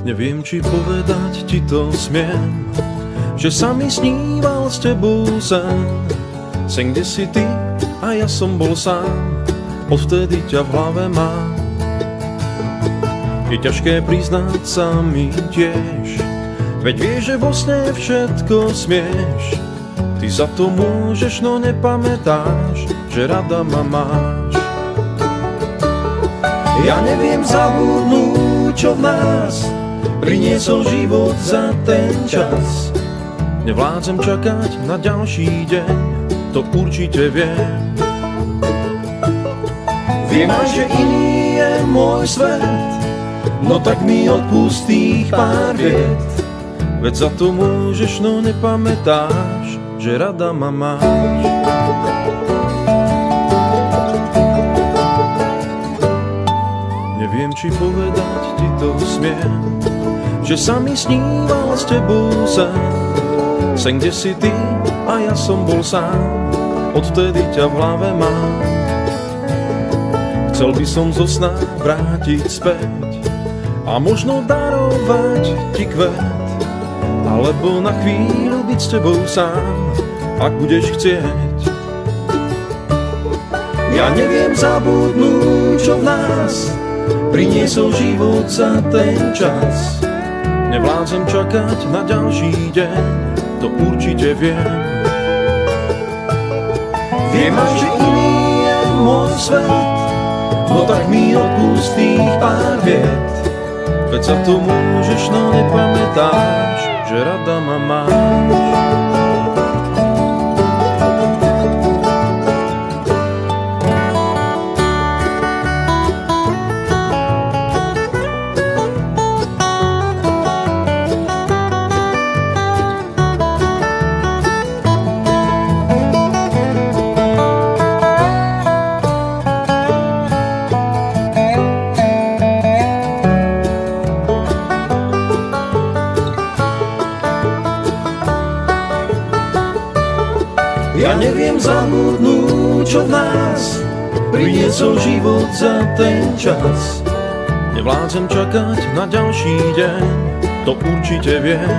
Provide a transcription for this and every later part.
Neviem, či povedať ti to smiem, že sa mi sníval s tebou sen. Sen, kde si ty a ja som bol sám, odvtedy ťa v hlave mám. Je ťažké priznať sa mi tiež, veď vieš, že vo sne všetko smieš. Ty za to môžeš, no nepamätáš, že rada ma máš. Ja neviem zabudnúť, čo v nás priniesol život za ten čas. Nevládzem čakať na ďalší deň, to určite viem. Viem aj, že iný je môj svet, no tak mi odpust tých pár viet. Veď za to môžeš, no nepamätáš, že rada ma máš. Neviem, či povedať ti to smiem, že sa mi sníval s tebou sen. Sen, kde si ty a ja som bol sám, odvtedy ťa v hlave mám. Chcel by som zo sna vrátiť späť a možno darovať ti kvet, alebo na chvíľu byť s tebou sám, ak budeš chcieť. Ja neviem zabudnúť, čo v nás priniesol život za ten čas. Nevládzem čakať na ďalší deň, to určite viem. Viem aj, že iný je môj svet, no tak mi odpust tých pár viet. Veď za to môžeš, no nepamätáš, že rada ma máš. Ja neviem zabudnúť, čo v nás priniesol život za ten čas. Nevládzem čakať na ďalší deň, to určite viem.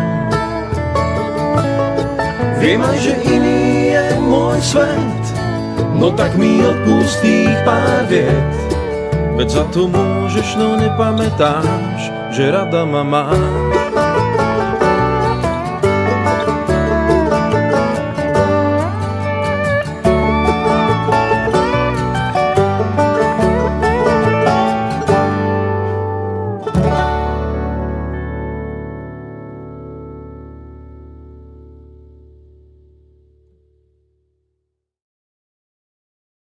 Viem aj, že iný je môj svet, no tak mi odpust tých pár viet. Veď za to môžeš, no nepamätáš, že rada ma máš.